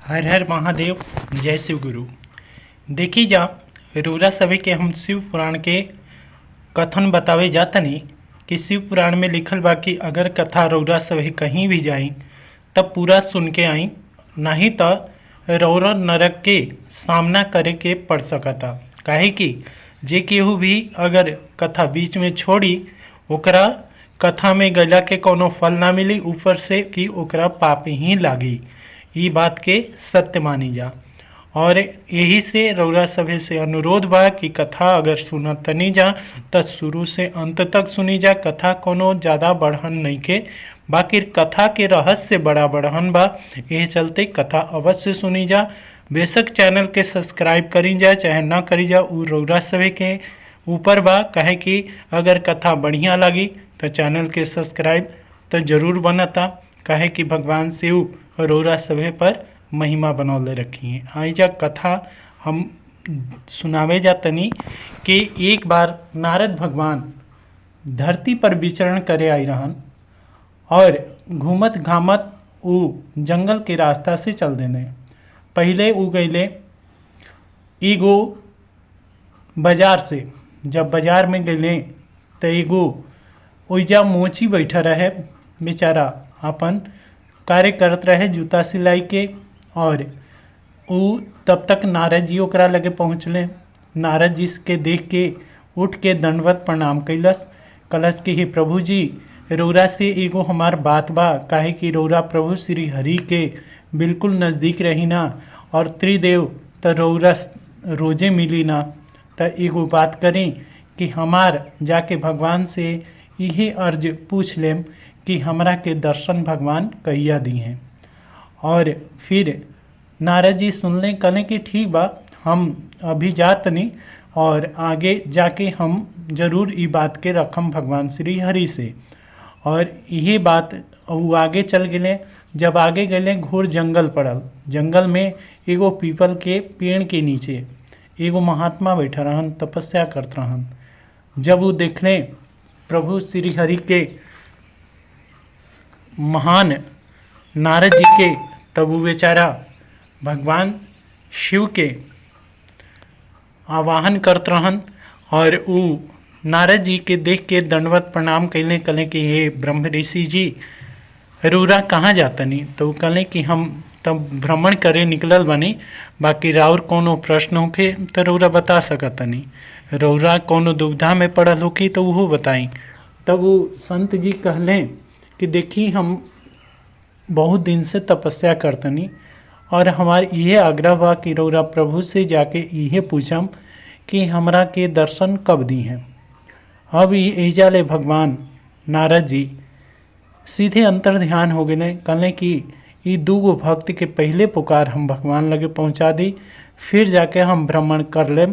हर हर महादेव। जय शिव गुरु। देखी जा रउरा सभी के हम शिव पुराण के कथन बतावे जातनी कि शिव पुराण में लिखल बा कि अगर कथा रउरा सभी कहीं भी जाई तब पूरा सुन के आई, नहीं तो रउरा नरक के सामना करे के पड़ सकता। काहे कि जे केहू भी अगर कथा बीच में छोड़ी ओकरा कथा में गला के कोनो फल ना मिली, ऊपर से कि ओकरा पाप ही लागी। ई बात के सत्य मानी जा। और यही से रउरा सभे से अनुरोध बा कि कथा अगर सुनतनी जा तो शुरू से अंत तक सुनी जा। कथा कोनो ज़्यादा बढ़हन नहीं के, बाकी कथा के रहस्य बड़ा बढ़हन बा। यही चलते कथा अवश्य सुनी जा। बेशक चैनल के सब्सक्राइब करी जा चाहे ना करी जा, उ रउरा सभे के ऊपर बा। कहे कि अगर कथा बढ़िया लगी तो चैनल के सब्सक्राइब तो जरूर बनता। कहे कि भगवान शिव रउरा सभे पर महिमा बनौले रखी है। आई जा कथा हम सुनावे जातनी कि एक बार नारद भगवान धरती पर विचरण करे आई रहन और घूमत घामत उ जंगल के रास्ता से चल देने। पहले उ गईले एगो बाजार से। जब बाजार में गईले तो एगो ओइजा मोची बैठा रहे, बेचारा अपन कार्य करत रहे जूता सिलाई के। और उ तब तक नारद जी ओकरा लगे पहुँचले। नारद जी के देख के उठ के दंडवत प्रणाम कैलस। कलश के ही प्रभु जी रउरा से एगो हमार बात बा। काहे कि रउरा प्रभु श्री हरि के बिल्कुल नज़दीक रही ना, और त्रिदेव तो रउरा रोजे मिली ना। तो एगो बात करें कि हमार जाके भगवान से यही अर्ज पूछ लेम कि हमरा के दर्शन भगवान कहिया दी हैं। और फिर नारद जी सुन लें, कहलें कि ठीक बा, हम अभी जात नहीं और आगे जाके हम जरूर ई बात के रखम भगवान श्री हरि से। और यही बात वो आगे चल गए। जब आगे गए घोर जंगल पड़ल। जंगल में एगो पीपल के पेड़ के नीचे एगो महात्मा बैठा रहन, तपस्या करत रहन। जब वो देखले प्रभु श्री हरि के महान नारद जी के, तब वो बेचारा भगवान शिव के आवाहन करत रहन। और वो नारद जी के देख के दंडवत प्रणाम कैले। कहले कि हे ब्रह्म ऋषि जी रउरा कहाँ जातनी? तो कहले कि हम तब भ्रमण करे निकलल बनी, बाकी राउर कोनो प्रश्न होखे तो रउरा बता सकतनी। रउरा कोनो दुविधा में पड़ल होखी तो वो बताई। तब वो संत जी कहले कि देखी हम बहुत दिन से तपस्या करतनी और हमार ये आग्रह बा कि रउरा प्रभु से जाके ये पूछम कि हमरा के दर्शन कब दी हैं। अब एजा ले भगवान नारद जी सीधे अंतर ध्यान हो गए। कहले कि ये दूगो भक्त के पहले पुकार हम भगवान लगे पहुँचा दी, फिर जाके हम भ्रमण कर लेम,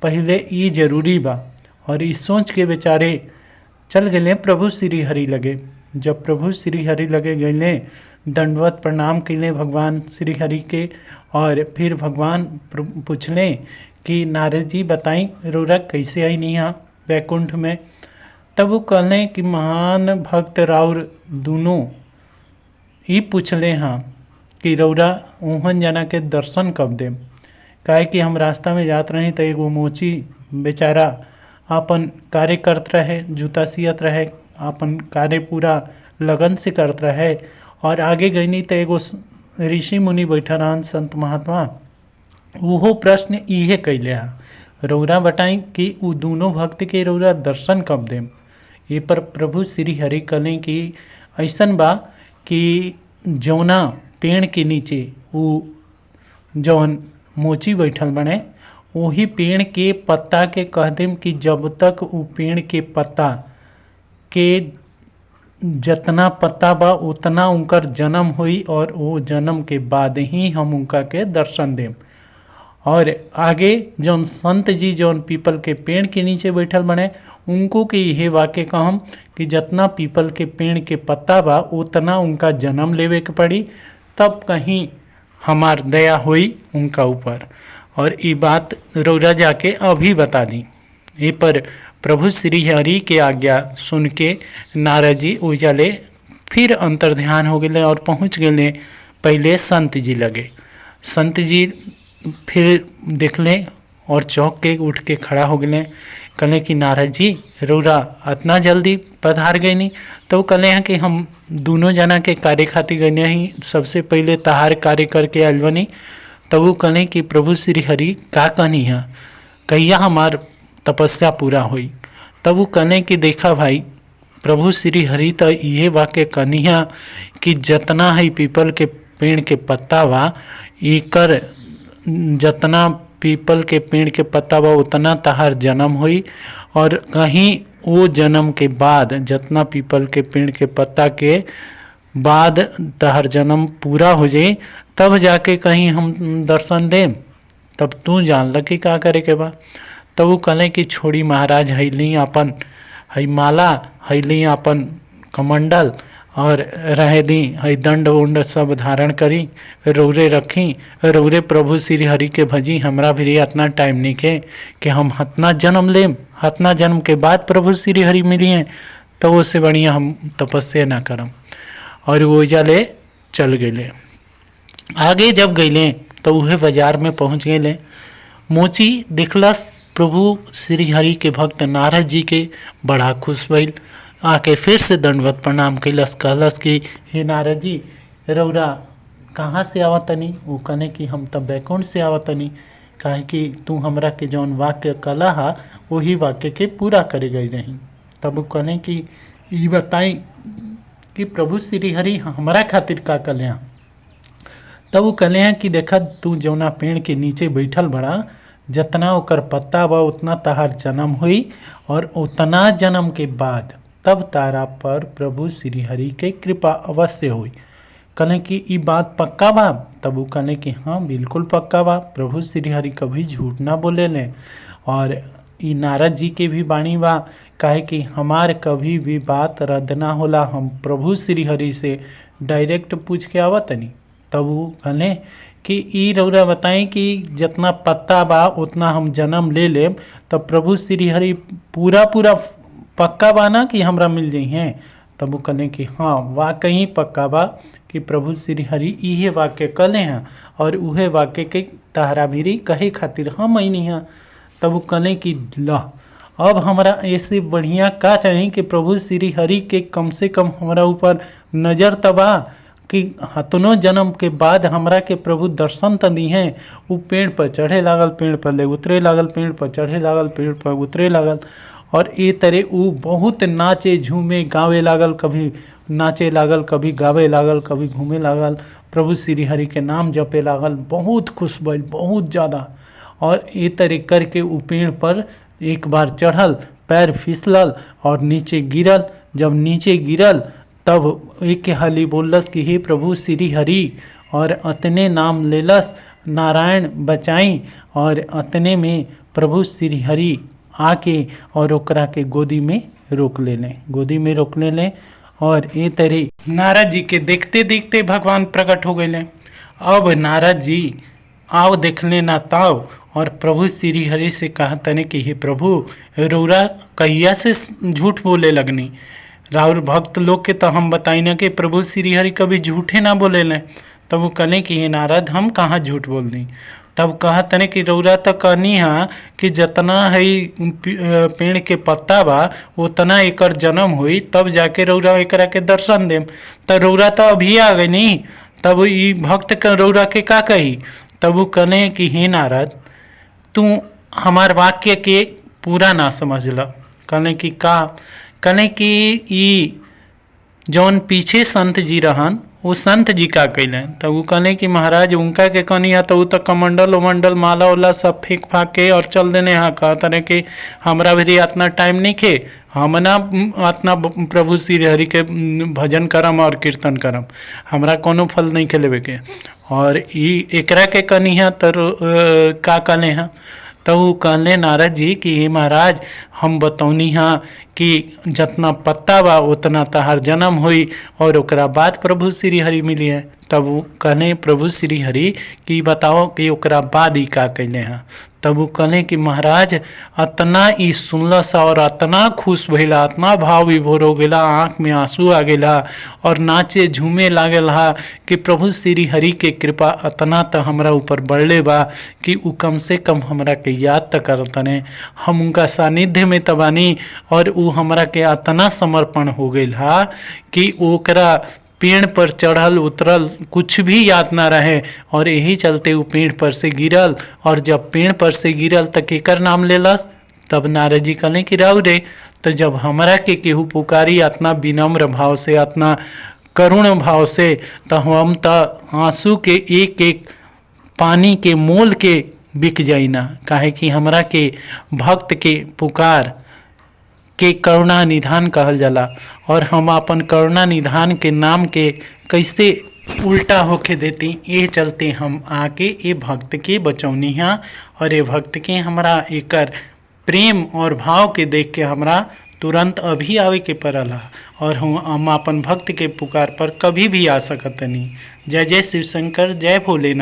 पहले ये जरूरी बा। और इस सोच के बेचारे चल गए प्रभु श्री हरि लगे। जब प्रभु श्री हरि लगे गए दंडवत प्रणाम कैले भगवान श्री हरि के। और फिर भगवान पूछले कि नारद जी बताई रउरा कैसे आई नहीं यहाँ वैकुंठ में? तब वो कहले कि महान भक्त राउर दोनों ये पूछले हाँ कि रउरा ओहन जना के दर्शन कब देम। काहे कि हम रास्ता में जात रही तो एगो मोची बेचारा अपन कार्य करत रहे, जूता सियत रहे, अपन कार्य पूरा लगन से करत रहे। और आगे गईनी तो एगो ऋषि मुनि बैठा रहन, संत महात्मा। वो प्रश्न इहे कैले हाँ रउरा बताई कि वो दोनों भक्त के रउरा दर्शन कब देम। ये पर प्रभु श्री हरि कहलें कि ऐसन बा कि जौना पेड़ के नीचे वो जौन मोची बैठल बने वही पेड़ के पत्ता के कह देम कि जब तक वो पेड़ के पत्ता के जितना पत्ता बा उतना उनकर जन्म हुई, और वो जन्म के बाद ही हम उनका के दर्शन देम। और आगे जौन संत जी जौन पीपल के पेड़ के नीचे बैठल बने उनको के यह वाक्य कहम कि जितना पीपल के पेड़ के पत्ता बा उतना उनका जन्म लेवे के पड़ी, तब कहीं हमार दया हुई उनका ऊपर। और ये बात रउरा जाके अभी बता दी। ये पर प्रभु श्री हरि के आज्ञा सुन के नारद जी उजले फिर अंतर ध्यान हो गए और पहुँच गए पहले संत जी लगे। संत जी फिर देखले और चौंक के उठ के खड़ा हो गए। कहले कि नारद जी रौरा इतना जल्दी पधार गई नहीं। तो कहले हैं कि हम दोनों जना के कार्य खातिर गए ही, सबसे पहले तहार कार्य करके आयल बनी। तब वो कहले कि प्रभु श्री हरि का कहनी है, कहिया हमार तपस्या पूरा हुई। तब वो कहले कि देखा भाई, प्रभु श्री हरि तो ये वाक्य कहनी है कि जतना है पीपल के पेड़ के पत्ता बा, एकर जतना पीपल के पेड़ के पत्ता बा उतना तहार जन्म हुई, और कहीं वो जन्म के बाद जतना पीपल के पेड़ के पत्ता के बाद तहार जन्म पूरा हो जाए, तब जाके कहीं हम दर्शन दें, तब तू जान ल कि का करे के बा। तब वो कहले कि छोड़ी महाराज, हैली अपन है माला, हैली अपन कमंडल, और रहे दी है दंड उंड सब धारण करी, रौरे रखी, रौरे प्रभु श्री हरि के भजी। हमरा भी इतना टाइम नहीं के कि हम हतना जन्म लेम, हतना जन्म के बाद प्रभु श्री हरि मिली हैं, तो उससे बढ़िया हम तपस्या ना करम। और वो जाले चल गए। आगे जब गए तो वह बाजार में पहुँच गए। मोची दिखलस प्रभु श्री हरि के भक्त नारद जी के, बड़ा खुश भइल, आके फिर से दंडवत प्रणाम कैलस। कहलस कि हे नारद जी रौरा कहाँ से आवतनी। वो कहने कि हम तब बैकुंठ से आवतनी, काहे कि तू हमरा के जौन वाक्य कला हा वही वाक्य के पूरा करे गई रही। तब वो कहने कि ये बताई कि प्रभु श्री हरि हमारा खातिर का कले हैं। तब वो कहले हैं कि देखा तू जौना पेड़ के नीचे बैठल बड़ा, जतना ओकर पत्ता बा उतना तहार जन्म हुई, और उतना जन्म के बाद तब तारा पर प्रभु श्री हरि के कृपा अवश्य हुई। कहले कि ई बात पक्का बा। तब वो कहले कि हाँ बिल्कुल पक्का बा, प्रभु श्री हरि कभी झूठ ना बोले ले। और ई नारद जी के भी वाणी बा, काहे कि हमार कभी भी बात रद्द ना होला, हम प्रभु श्री हरि से डायरेक्ट पूछ के आवतनी। तब वो कहले कि ई रौरा बताएं कि जितना पत्ता बा उतना हम जन्म ले लेम, तब प्रभु श्री हरि पूरा पक्का बा ना कि हमरा मिल जाई हैं। तब वो कहले कि हाँ वाकई पक्का बा कि प्रभु श्री हरि इहे वाक्य कहले हैं, और उहे वाक्य के तहरा भीरी कहे खातिर हम अनी हैं। तब वो कहले कि ला अब हमरा ऐसे बढ़िया का चाहिए कि प्रभु श्री हरि के कम से कम हमरा ऊपर नज़र तबा कि हतनो जन्म के बाद हमरा के प्रभु दर्शन त दी हैं। वो पेड़ पर चढ़े लागल, पेड़ पर ले उतरे लागल, पेड़ पर चढ़े लागल, पेड़ पर उतरे लागल, और ए तरह वो बहुत नाचे झूमे गावे लागल, कभी नाचे लागल, कभी गावे लागल, कभी घूमे लागल, प्रभु श्री हरि के नाम जपे लागल, बहुत खुश भइल बहुत ज़्यादा। और ए तरह करके वो पेड़ पर एक बार चढ़ल, पैर फिसलल और नीचे गिरल। जब नीचे गिरल तब एक हाली बोलस कि हे प्रभु श्री हरि, और अतने नाम लेलस नारायण बचाई, और अतने में प्रभु श्री हरि आके और ओकरा के गोदी में रोक ले लें, गोदी में रोक ले लें। और ये तरह नारद जी के देखते देखते भगवान प्रकट हो गए। अब नारद जी आओ देख लेना ताव, और प्रभु श्री हरि से कहा तने कि हे प्रभु रौरा कहिया से झूठ बोले लगनी, राउर भक्त लोग के तो हम बताई ना कि प्रभु श्री हरि कभी झूठे ना बोले लें। तब वो कहले कि हे नारद हम कहाँ झूठ बोल दी। तब कहा तने कि रौरा तो कहनी है कि जितना है पेड़ के पत्ता बा उतना एकर जन्म हुई, तब जाके रौरा एकरा के दर्शन देम। तो रौरा तो अभी आ गई नहीं, तब ई भक्त के रौरा के का कही। तब वो कहले कि हे नारद तू हमार वाक्य के पूरा ना समझ ल। कहले कि का, कहले कि ई जौन पीछे संत जी रहन वो संत जी का कैलें। तो वो कहले कि महाराज उनका के कहनी है तो वो तो कमंडल उमंडल माला उला सब फेंक फाँक के और चल देने यहाँ कहा तने कि हमरा भी इतना टाइम नहीं खे, हम ना इतना प्रभु श्री हरि के भजन करम और कीर्तन करम, हमरा कोनो फल नहीं के लेवे के। और ई एकरा के कहनी है तो का कहले हैं। तो वो कहले नारद जी कि हे महाराज हम बतौनी हाँ कि जितना पत्ता बा उतना तहार जन्म हुई और ओकरा बाद प्रभु श्री हरि मिली है। तब वो कहने प्रभु श्री हरि कि बताओ कि ओकरा बाद ही का कैले हैं। तब वो कहने कि महाराज अतना ई सुनलस और अतना खुश भइला, अतना भाव विभोर हो गेला, आँख में आंसू आ गेला और नाचे झूमे लागल हा कि प्रभु श्री हरि के कृपा अतना तो हमरा ऊपर बढ़ले बा कि उ कम से कम हमरा के याद तक करतने, हम उनका सानिध्य में तबानी और उ हमरा के अतना समर्पण हो गइल हा कि ओकरा पेड़ पर चढ़ल उतरल कुछ भी याद ना रहे और यही चलते वो पेड़ पर से गिरल। और जब पेड़ पर से गिरल तो केकर नाम लेलस? तब नारद जी कहले कि राउ रे, तो जब हमरा के केहू पुकारी अतना विनम्र भाव से, अतना करुण भाव से, तो हम तो आंसू के एक एक पानी के मोल के बिक जाई ना। काहे कि हमरा के भक्त के पुकार के करुणा निधान कहल जाला और हम अपन करुणा निधान के नाम के कैसे उल्टा होके देती। ये चलते हम आके ये भक्त के बचौनी हैं और ये भक्त के हमरा एकर प्रेम और भाव के देख के हमरा तुरंत अभी आवे के पड़ला और हम अपन भक्त के पुकार पर कभी भी आ सकत नहीं। जय जय शिव शंकर, जय भोलेनाथ।